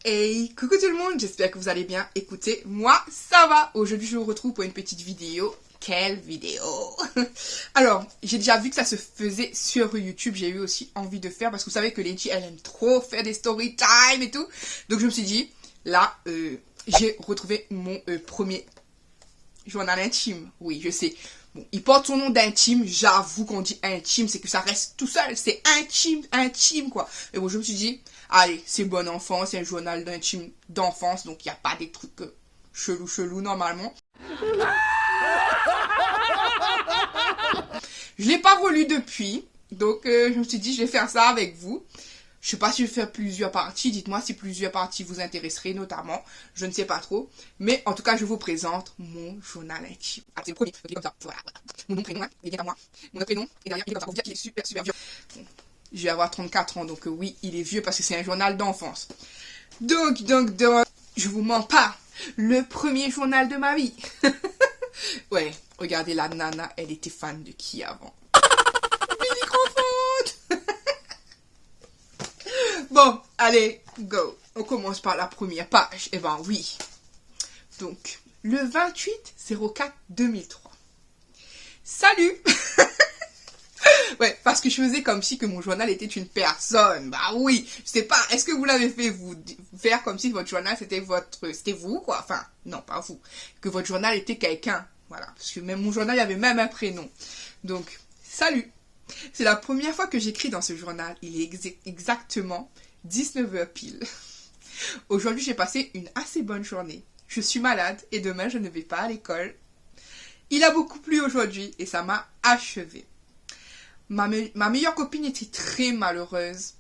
Hey, coucou tout le monde, j'espère que vous allez bien. Écoutez, moi, ça va. Aujourd'hui, je vous retrouve pour une petite vidéo. Quelle vidéo? Alors, j'ai déjà vu que ça se faisait sur YouTube. J'ai eu aussi envie de faire parce que vous savez que Lady, elle aime trop faire des story time et tout. Donc, je me suis dit, là, j'ai retrouvé mon premier journal intime. Oui, je sais. Bon, il porte son nom d'intime. J'avoue qu'on dit intime, c'est que ça reste tout seul. C'est intime, intime, quoi. Et bon, je me suis dit, allez, c'est bon enfant, c'est un journal d'intime d'enfance, donc il n'y a pas des trucs chelous normalement. Je l'ai pas relu depuis, donc je me suis dit, je vais faire ça avec vous. Je sais pas si je vais faire plusieurs parties. Dites-moi si plusieurs parties vous intéresseraient notamment. Je ne sais pas trop. Mais en tout cas, je vous présente mon journal intime. Ah, c'est le premier. Il est comme ça. Voilà. Mon nom, prénom, il est bien à moi. Mon autre prénom, et derrière, il est comme ça. Pour vous dire qu'il est super vieux. Bon, je vais avoir 34 ans. Donc oui, il est vieux parce que c'est un journal d'enfance. Donc, je vous mens pas. Le premier journal de ma vie. Ouais, regardez la nana. Elle était fan de qui avant? Bon, allez, go. On commence par la première page. Eh ben oui. Donc, le 28-04-2003. Salut. Ouais, parce que je faisais comme si que mon journal était une personne. Bah oui, je sais pas, est-ce que vous l'avez fait vous faire comme si votre journal c'était vous quoi. Enfin, non, pas vous. Que votre journal était quelqu'un. Voilà, parce que même mon journal il y avait même un prénom. Donc, salut. C'est la première fois que j'écris dans ce journal. Il est exactement 19h pile. Aujourd'hui, j'ai passé une assez bonne journée. Je suis malade et demain, je ne vais pas à l'école. Il a beaucoup plu aujourd'hui et ça m'a achevé. Ma meilleure copine était très malheureuse.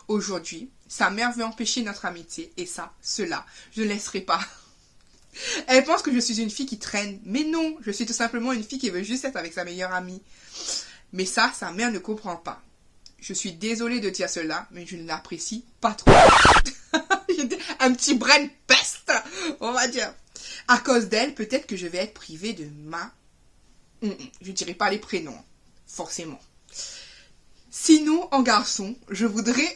Aujourd'hui, sa mère veut empêcher notre amitié et cela, je ne laisserai pas. Elle pense que je suis une fille qui traîne, mais non, je suis tout simplement une fille qui veut juste être avec sa meilleure amie. Mais ça, sa mère ne comprend pas. Je suis désolée de dire cela, mais je ne l'apprécie pas trop. Un petit brain peste, on va dire. À cause d'elle, peut-être que je vais être privée de ma... Je dirais pas les prénoms, forcément. Sinon, en garçon, je voudrais...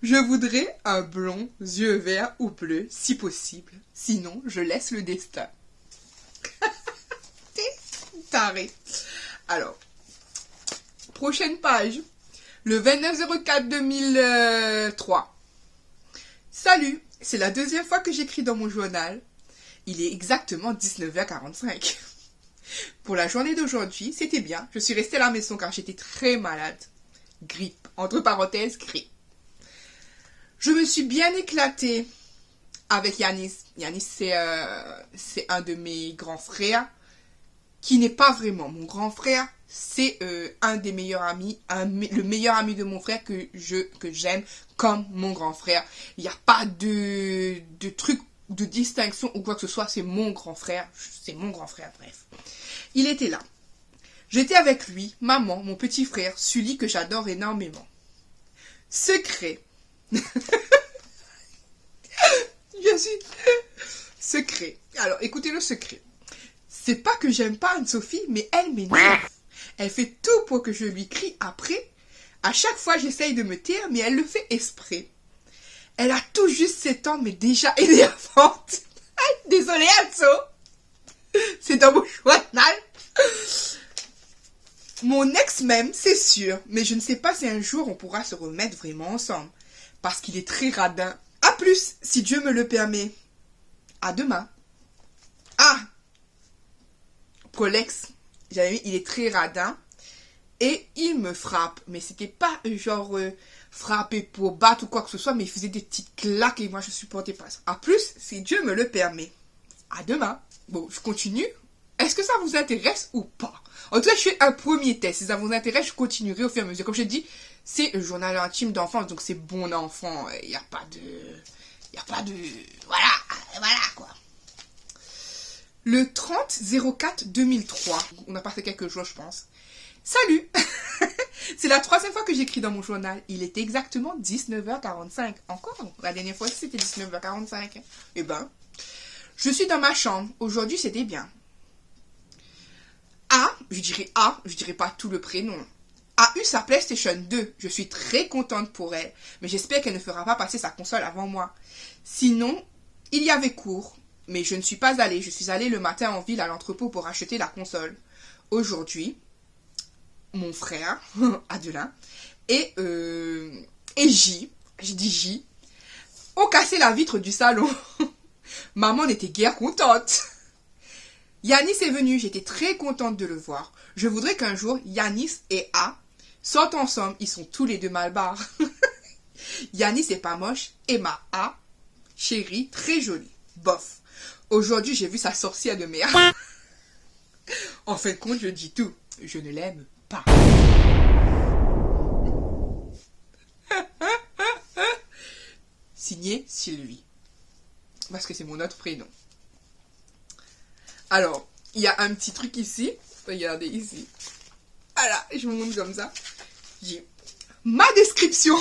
Je voudrais un blond, yeux verts ou bleus, si possible. Sinon, je laisse le destin. Taré. Alors, prochaine page. Le 29-04-2003. Salut, c'est la deuxième fois que j'écris dans mon journal. Il est exactement 19h45. Pour la journée d'aujourd'hui, c'était bien. Je suis restée à la maison car j'étais très malade. Grippe. Entre parenthèses, grippe. Je me suis bien éclatée avec Yanis. Yanis, c'est un de mes grands frères. Qui n'est pas vraiment mon grand frère, c'est un des meilleurs amis, le meilleur ami de mon frère que j'aime comme mon grand frère. Il n'y a pas de truc de distinction ou quoi que ce soit, c'est mon grand frère, bref. Il était là. J'étais avec lui, maman, mon petit frère, Sully que j'adore énormément. Secret. Secret. Alors, écoutez le secret. C'est pas que j'aime pas Anne-Sophie, mais elle m'énerve. Elle fait tout pour que je lui crie après. À chaque fois, j'essaye de me taire, mais elle le fait exprès. Elle a tout juste 7 ans, mais déjà énervante. Désolée, Anso. C'est dans mon journal. Mon ex m'aime, c'est sûr, mais je ne sais pas si un jour on pourra se remettre vraiment ensemble. Parce qu'il est très radin. À plus, si Dieu me le permet. À demain. Ah! L'ex, j'avais mis, il est très radin et il me frappe, mais c'était pas genre frapper pour battre ou quoi que ce soit, mais il faisait des petites claques et moi je supportais pas ça. À plus, si Dieu me le permet. À demain. Bon, je continue. Est-ce que ça vous intéresse ou pas? En tout cas, je fais un premier test. Si ça vous intéresse, je continuerai au fur et à mesure. Comme je l'ai dit, c'est un journal intime d'enfance, donc c'est bon enfant. Il n'y a pas de... Voilà quoi. Le 30-04-2003. On a passé quelques jours, je pense. Salut. C'est la troisième fois que j'écris dans mon journal. Il est exactement 19h45. Encore? La dernière fois, c'était 19h45. Eh ben, je suis dans ma chambre. Aujourd'hui, c'était bien. Je dirais pas tout le prénom. a eu sa PlayStation 2. Je suis très contente pour elle, mais j'espère qu'elle ne fera pas passer sa console avant moi. Sinon, il y avait cours, mais je ne suis pas allée. Je suis allée le matin en ville à l'entrepôt pour acheter la console. Aujourd'hui, mon frère, Adelin, et J, j'ai dit J, ont cassé la vitre du salon. Maman n'était guère contente. Yanis est venu, j'étais très contente de le voir. Je voudrais qu'un jour, Yanis et A sortent ensemble. Ils sont tous les deux mal barres. Yanis est pas moche et ma A, chérie, très jolie. Bof. Aujourd'hui, j'ai vu sa sorcière de merde. En fin de compte, je dis tout. Je ne l'aime pas. Signé Sylvie. Parce que c'est mon autre prénom. Alors, il y a un petit truc ici. Regardez ici. Voilà, je vous montre comme ça. J'ai ma description.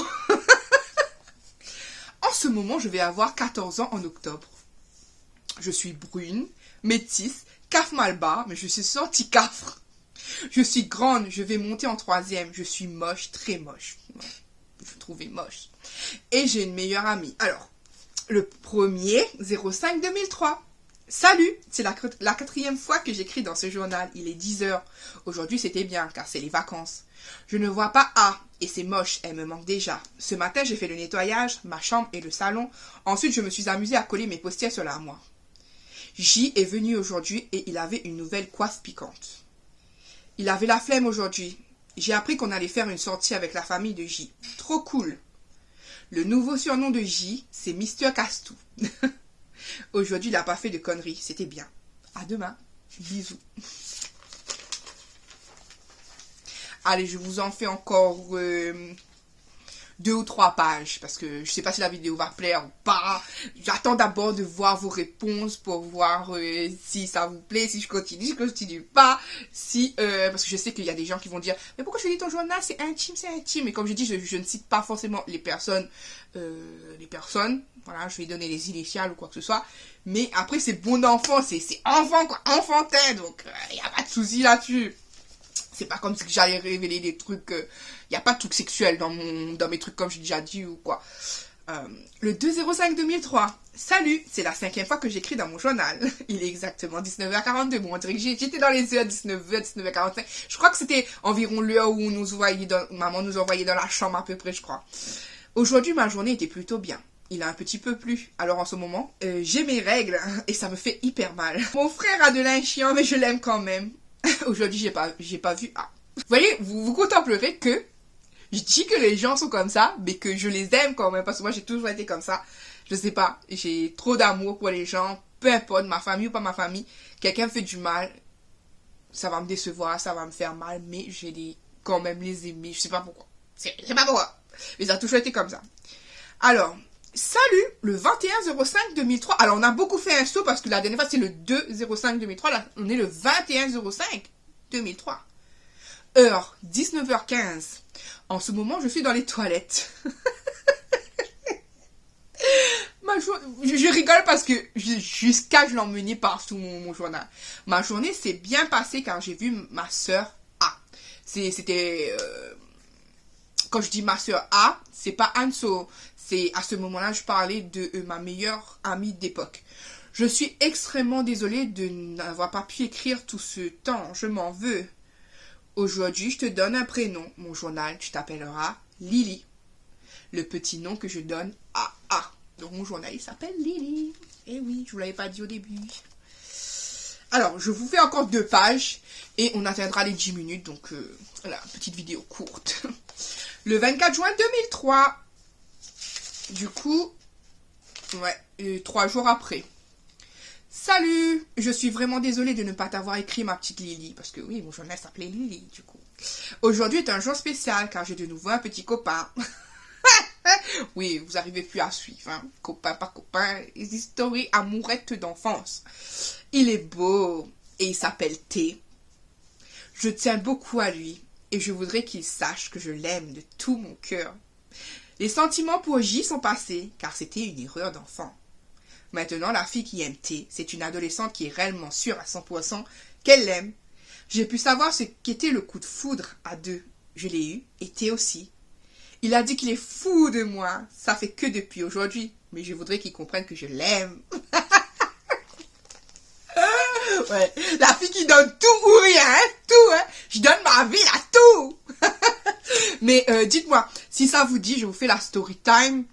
En ce moment, je vais avoir 14 ans en octobre. Je suis brune, métisse, caf mal bas, mais je suis sortie cafre. Je suis grande, je vais monter en 3e. Je suis moche, très moche. Je trouvais moche. Et j'ai une meilleure amie. Alors, le premier, 05-2003. Salut, c'est la 4e fois que j'écris dans ce journal. Il est 10 heures. Aujourd'hui, c'était bien, car c'est les vacances. Je ne vois pas A, et c'est moche, elle me manque déjà. Ce matin, j'ai fait le nettoyage, ma chambre et le salon. Ensuite, je me suis amusée à coller mes postiers sur l'armoire. J est venu aujourd'hui et il avait une nouvelle coiffe piquante. Il avait la flemme aujourd'hui. J'ai appris qu'on allait faire une sortie avec la famille de J. Trop cool. Le nouveau surnom de J, c'est Mister Castou. Aujourd'hui, il n'a pas fait de conneries. C'était bien. À demain. Bisous. Allez, je vous en fais encore 2 ou 3 pages. Parce que je ne sais pas si la vidéo va plaire ou pas. J'attends d'abord de voir vos réponses pour voir si ça vous plaît, si je continue pas. Si, parce que je sais qu'il y a des gens qui vont dire « Mais pourquoi je lis ton journal? C'est intime, c'est intime. » Et comme je dis, je ne cite pas forcément les personnes. Voilà, je vais donner les initiales ou quoi que ce soit. Mais après, c'est bon d'enfant. C'est enfant, quoi. Enfantin. Donc, il n'y a pas de souci là-dessus. C'est pas comme si j'allais révéler des trucs. Il n'y a pas de trucs sexuels dans mes trucs comme j'ai déjà dit ou quoi. Le 2-05-2003. Salut, c'est la 5e fois que j'écris dans mon journal. Il est exactement 19h42. Bon, on dirait que j'étais dans les heures 19h, 19h45. Je crois que c'était environ l'heure où maman nous envoyait dans la chambre à peu près, je crois. Aujourd'hui, ma journée était plutôt bien. Il a un petit peu plu. Alors en ce moment, j'ai mes règles et ça me fait hyper mal. Mon frère a de l'un chiant, mais je l'aime quand même. Aujourd'hui, j'ai pas vu A. Vous voyez, vous contemplerez que je dis que les gens sont comme ça, mais que je les aime quand même, parce que moi, j'ai toujours été comme ça. Je sais pas, j'ai trop d'amour pour les gens, peu importe, ma famille ou pas ma famille. Quelqu'un me fait du mal, ça va me décevoir, ça va me faire mal, mais je vais quand même les aimer. Je sais pas pourquoi. Je sais pas pourquoi. Mais ça a toujours été comme ça. Alors, salut, le 21-05-2003. Alors, on a beaucoup fait un saut parce que la dernière fois, c'est le 2-05-2003. Là, on est le 21-05-2003. Heure, 19h15. En ce moment, je suis dans les toilettes. Je rigole parce que jusqu'à je l'emmenais partout mon journal. Ma journée s'est bien passée car j'ai vu ma soeur A. C'était... quand je dis ma soeur A, c'est pas Anso. C'est à ce moment-là, je parlais de ma meilleure amie d'époque. Je suis extrêmement désolée de n'avoir pas pu écrire tout ce temps. Je m'en veux. Aujourd'hui, je te donne un prénom. Mon journal, tu t'appelleras Lily. Le petit nom que je donne à A. Donc, mon journal, il s'appelle Lily. Eh oui, je vous l'avais pas dit au début. Alors, je vous fais encore 2 pages et on atteindra les 10 minutes. Donc, voilà, petite vidéo courte. Le 24 juin 2003. Du coup, ouais, 3 jours après. Salut, je suis vraiment désolée de ne pas t'avoir écrit ma petite Lily. Parce que oui, mon journal s'appelait Lily, du coup. Aujourd'hui est un jour spécial car j'ai de nouveau un petit copain. Oui, vous n'arrivez plus à suivre. Hein. Copain, pas copain. Les histoires amourettes d'enfance. Il est beau et il s'appelle T. Je tiens beaucoup à lui et je voudrais qu'il sache que je l'aime de tout mon cœur. Les sentiments pour J sont passés car c'était une erreur d'enfant. Maintenant, la fille qui aime T, c'est une adolescente qui est réellement sûre à 100% qu'elle l'aime. J'ai pu savoir ce qu'était le coup de foudre à 2. je l'ai eu, et T aussi. Il a dit qu'il est fou de moi. Ça fait que depuis aujourd'hui. Mais je voudrais qu'il comprenne que je l'aime. Ouais, la fille qui donne tout ou rien, hein, tout, hein. Je donne ma vie à tout. Mais dites-moi, si ça vous dit, je vous fais la story time.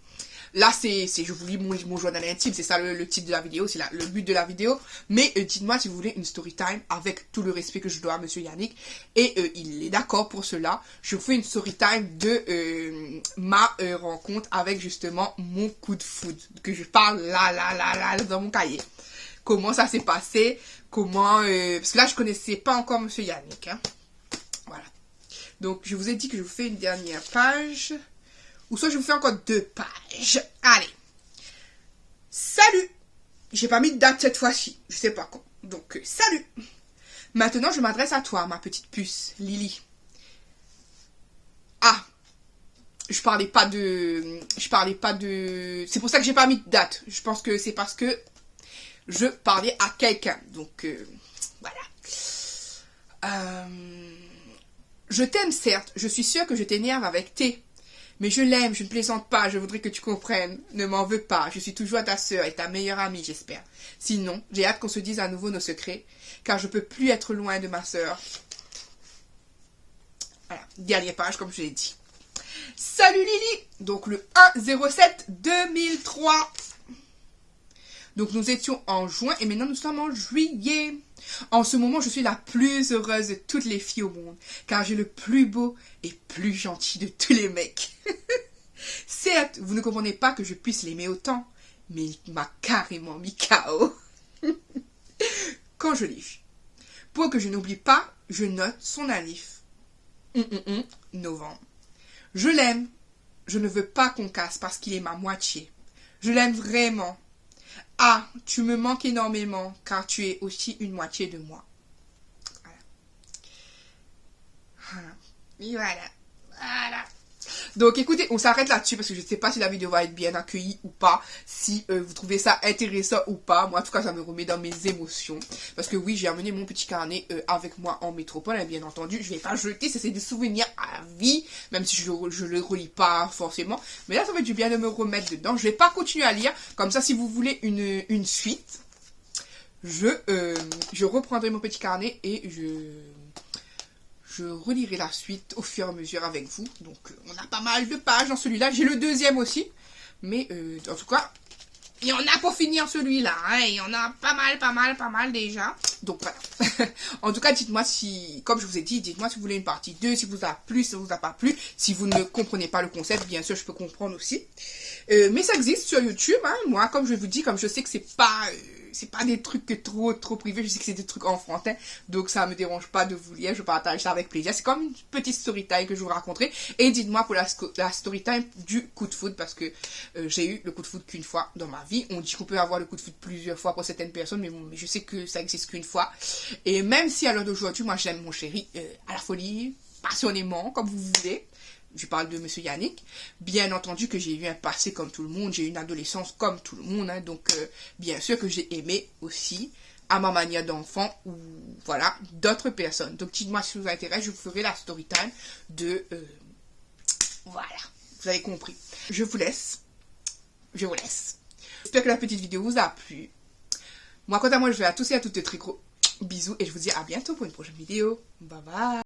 Là, je vous lis mon journal intime, c'est ça le titre de la vidéo, c'est le but de la vidéo. Mais dites-moi si vous voulez une story time avec tout le respect que je dois à Monsieur Yannick. Et il est d'accord pour cela. Je vous fais une story time de ma rencontre avec justement mon coup de foudre. Que je parle là, dans mon cahier. Comment ça s'est passé, comment... parce que là, je connaissais pas encore Monsieur Yannick. Hein. Voilà. Donc, je vous ai dit que je vous fais une dernière page. Ou soit je vous fais encore 2 pages. Allez. Salut. J'ai pas mis de date cette fois-ci. Je sais pas quand. Donc, salut. Maintenant, je m'adresse à toi, ma petite puce, Lily. Ah. Je parlais pas de... C'est pour ça que j'ai pas mis de date. Je pense que c'est parce que je parlais à quelqu'un. Donc, voilà. Je t'aime, certes. Je suis sûre que je t'énerve avec T. Mais je l'aime, je ne plaisante pas, je voudrais que tu comprennes. Ne m'en veux pas, je suis toujours ta sœur et ta meilleure amie, j'espère. Sinon, j'ai hâte qu'on se dise à nouveau nos secrets, car je peux plus être loin de ma sœur. Voilà, dernière page, comme je l'ai dit. Salut Lily. Donc le 1/07/2003. Donc nous étions en juin et maintenant nous sommes en juillet. En ce moment, je suis la plus heureuse de toutes les filles au monde, car j'ai le plus beau et plus gentil de tous les mecs. Certes, vous ne comprenez pas que je puisse l'aimer autant, mais il m'a carrément mis KO. Quand je l'ai vu. Pour que je n'oublie pas, je note son anniv. Novembre. Je l'aime. Je ne veux pas qu'on casse parce qu'il est ma moitié. Je l'aime vraiment. Ah, tu me manques énormément, car tu es aussi une moitié de moi. Voilà. Voilà. Donc écoutez, on s'arrête là-dessus parce que je ne sais pas si la vidéo va être bien accueillie ou pas, si vous trouvez ça intéressant ou pas. Moi en tout cas ça me remet dans mes émotions. Parce que oui, j'ai amené mon petit carnet avec moi en métropole, et bien entendu, je ne vais pas jeter, c'est des souvenirs à vie, même si je ne le relis pas forcément. Mais là ça fait du bien de me remettre dedans. Je ne vais pas continuer à lire, comme ça si vous voulez une suite, je reprendrai mon petit carnet et je relirai la suite au fur et à mesure avec vous. Donc, on a pas mal de pages dans celui-là. J'ai le deuxième aussi. Mais, en tout cas, il y en a pour finir celui-là. Hein. Il y en a pas mal déjà. Donc, voilà. En tout cas, dites-moi si, comme je vous ai dit, dites-moi si vous voulez une partie 2, si vous a plu, si vous a pas plu. Si vous ne comprenez pas le concept, bien sûr, je peux comprendre aussi. Mais ça existe sur YouTube. Hein. Moi, comme je vous dis, comme je sais que c'est pas des trucs trop privés, je sais que c'est des trucs enfantin, donc ça me dérange pas de vous lire, je partage ça avec plaisir. C'est comme une petite story time que je vous raconterai. Et dites-moi pour la story time du coup de foudre, parce que j'ai eu le coup de foudre qu'une fois dans ma vie. On dit qu'on peut avoir le coup de foudre plusieurs fois pour certaines personnes, mais bon, je sais que ça existe qu'une fois. Et même si à l'heure d'aujourd'hui, moi j'aime mon chéri à la folie, passionnément, comme vous voulez. Je parle de Monsieur Yannick. Bien entendu que j'ai eu un passé comme tout le monde. J'ai eu une adolescence comme tout le monde. Hein, donc, bien sûr que j'ai aimé aussi, à ma manière d'enfant, ou voilà, d'autres personnes. Donc, dites-moi si ça vous intéresse. Je vous ferai la story time de... voilà, vous avez compris. Je vous laisse. J'espère que la petite vidéo vous a plu. Moi, quant à moi, je vais à tous et à toutes de très gros bisous. Et je vous dis à bientôt pour une prochaine vidéo. Bye bye.